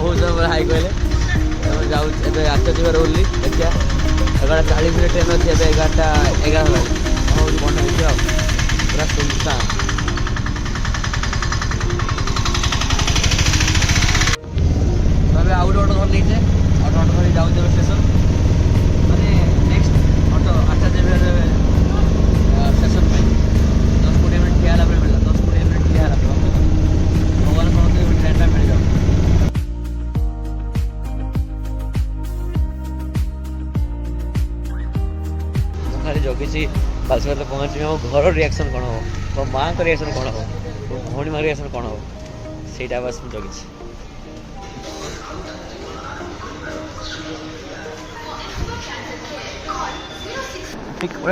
बहुत समय हाई कहले जाऊँ आचार्य ओह्ली देखिए 11:40 ट्रेन अच्छी 11:11 हूँ बंद हो पूरा सुनसान आउट अटो धर लीजिए अटो धरी जाऊे स्टेशन माने नेक्स्ट अटो आचार्य स्टेशन पे 10-20 मिनट ठिया मिलला 10-20 मिनट ठिया भगवान कहते ट्रेन मिल जाओ खाली जगी बालेश्वर पहुँची मो घर रिएक्शन कौन हो मो माँ को रिएक्शन कौन हो मो भौणी माँ रिएक्शन कौन हो सहीटा बस मुझे जगी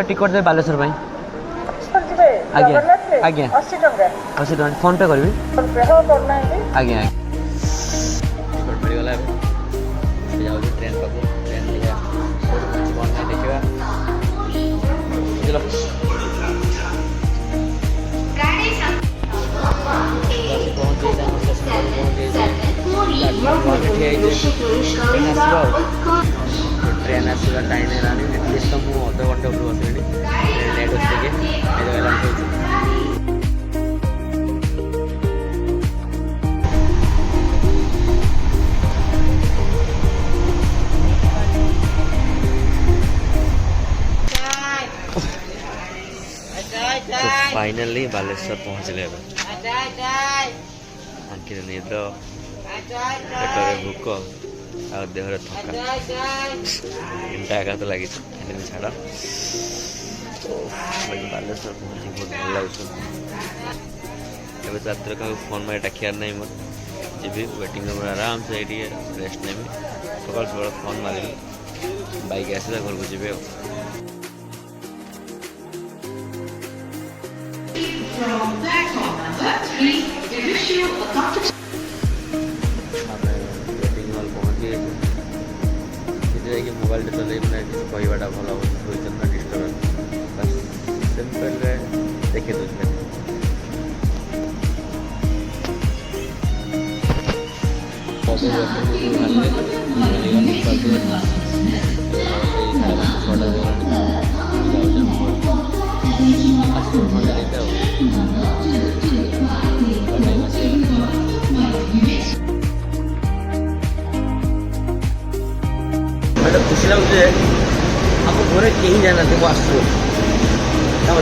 टिकट दे बालेश्वर भाई आज्ञा आज्ञा 80 टଙ୍କା फोन पे करी आज्ञा टिकट मिलगला जाऊँ ट्रेन पाक ट्रेन देखा कौन है देखा चलो ट्रेन आसवा टाइम है एटलिस्ट तो मुझे अध घंटे उपरे बसली ट्रेन लेट अच्छे फाइनली बालेश्वर पहुँचले आंखि निद पेटर भूक आ देहर थका इंटा आघात तो लगी छाड़ बालेश्वर पहुँची बहुत भल लगे रात्र क्या फोन मारे डाकियार नहीं मोर जी वेटिंग रूम आराम से ये रेस्ट नेमी सकाल सकाल फोन मारे बाइक आसला घर को जी मोबाइल चल कहवाटा भल शोचन डिस्टर्ब बस सिंपल देखी दूसरे खुशी लगे आप घर कहीं जाना आसो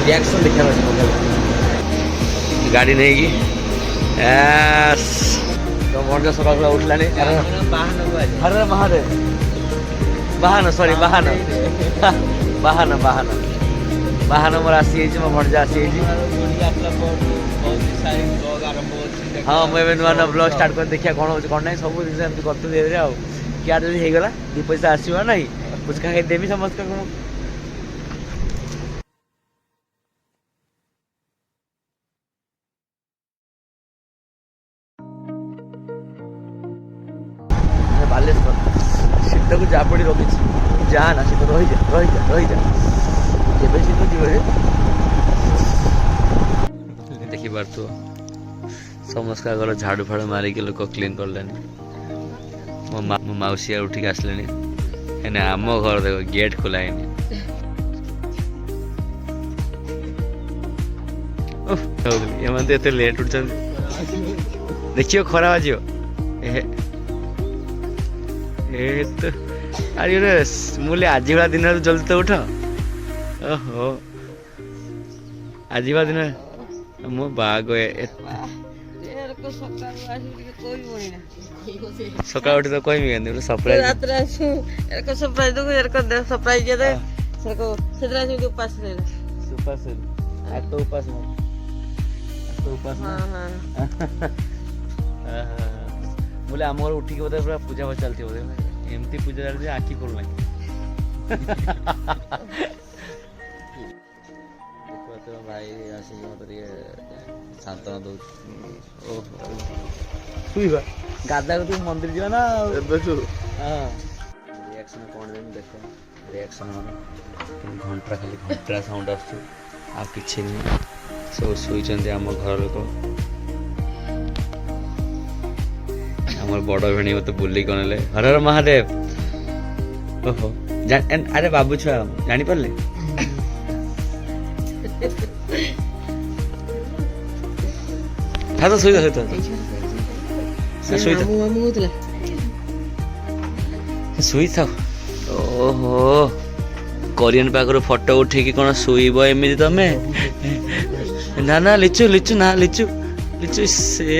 रिएक्शन देखा गाड़ी नहीं कि तो मन सका सका उठला हर महादेव बाहन सॉरी बाहन बाहन बाहन बाहन मोर आसी मो भणजा आसी हाँ मुझे नुआ नुआ ब्लॉग स्टार्ट कर देखिए कौन हो कौन ना सब जिन करते आउ क्या जब होगला 2 पैसा आसवा ना कुछ कहीं देवी समझ कर बालेश्वर शीत को जापड़ी रखी जा ना शीत रही जा रही जा रही जा केवे शीत जीव देखी पार्थ समस्त घर झाड़ू फाड़ू मारिक लोक क्लीन करले मो मौसी उठिक आसले आम घर देख गेट खोला ये लेट उठ देखियो खरा बाज तो अरे मुझे आज भाया दिन जल्दी तो उठ ओहो आज भाया दिन मो बाग सकाल उठी तो कोई भी सरप्राइज सरप्राइज दो सरप्राइज दे सरको उपास उपास आज तो उपास तो उपास बोले आम घर उठिक बोधे पूरा पूजा चलती बोधे एमती पूजा चलती आखि खोल ना भाई आसिक मत सांत्वना दौ शुवा गाधा को तुम मंदिर जीवा ना रिएक्शन कौन देनी देख रिएक्शन घंटा खाली घंटा साउंड आ कि सब शुई आम घर लोक আমার বড় ভেণী মতো বুলি কনেলে হর হর মহাদেব। ওহো আরে বাবু ছুয়া জানি পারলে হ্যাঁ তো ଶୋଇଥା ଶୋଇଥାଉ। ଓହୋ କୋରିଆନ ପାଖରୁ ଫଟୋ ଉଠେଇକି କ'ଣ ଶୋଇବ ଏମିତି ତମେ? ନା ନା ଲିଚୁ ଲିଚୁ ନା ଲିଚୁ ଲିଚୁ ସେ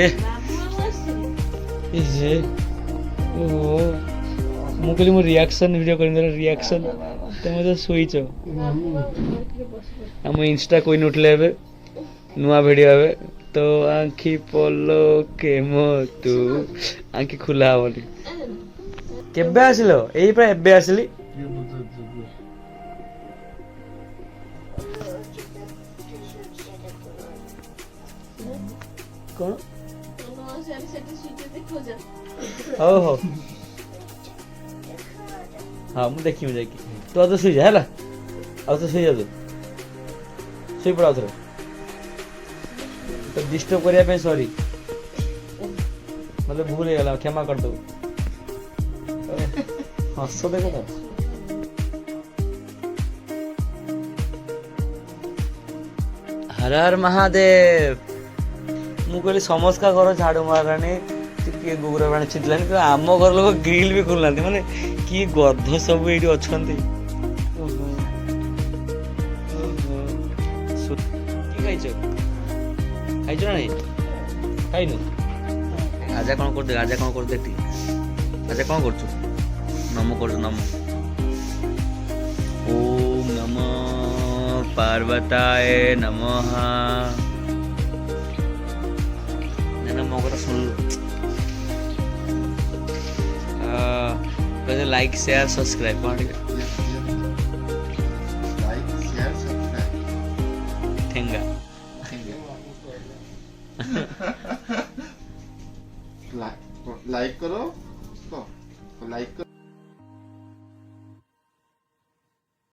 ଓହୋ ମୁଁ କହିଲି ମୁଁ ରିଆକ୍ସନ୍ ଭିଡ଼ିଓ କରିଦେଲା ରିଆକ୍ସନ୍ ତମେ ତ ଶୋଇଛ। ଆମ ଇନଷ୍ଟା କୋଇନ ଉଠିଲେ ଏବେ ନୂଆ ଭିଡ଼ିଓ ଏବେ तो आँखी पोलो के मो तू आँखी खुला हबनी केबे आसिलो एई पर एबे आसिली कोन हो हो हाँ मु देखी मु जाकी तो तो सुई जा हैला आ तो सुई जा तू सुई पड़ा उधर तो डिस्टर्ब करिया पे सॉरी मतलब भूल हो गला क्षमा कर दो हंसो देखो तो हर हर महादेव मु कहली समस्त का घर झाड़ू मारानी किए गुगुरा बाण छिटलानी आम घर लोक ग्रिल भी खोलना माने कि गध सब ये अच्छे खाइछ ना नहीं खाइनु आजा कौन कर दे आजा कौन कर दे आजा कौन कर नमो कर नमो ओम नमो पार्वताय नमः ना मगर सुन कहते लाइक शेयर सब्सक्राइब कौन लाइक शेयर सब्सक्राइब ठेंगा लाइक करो लाइक करो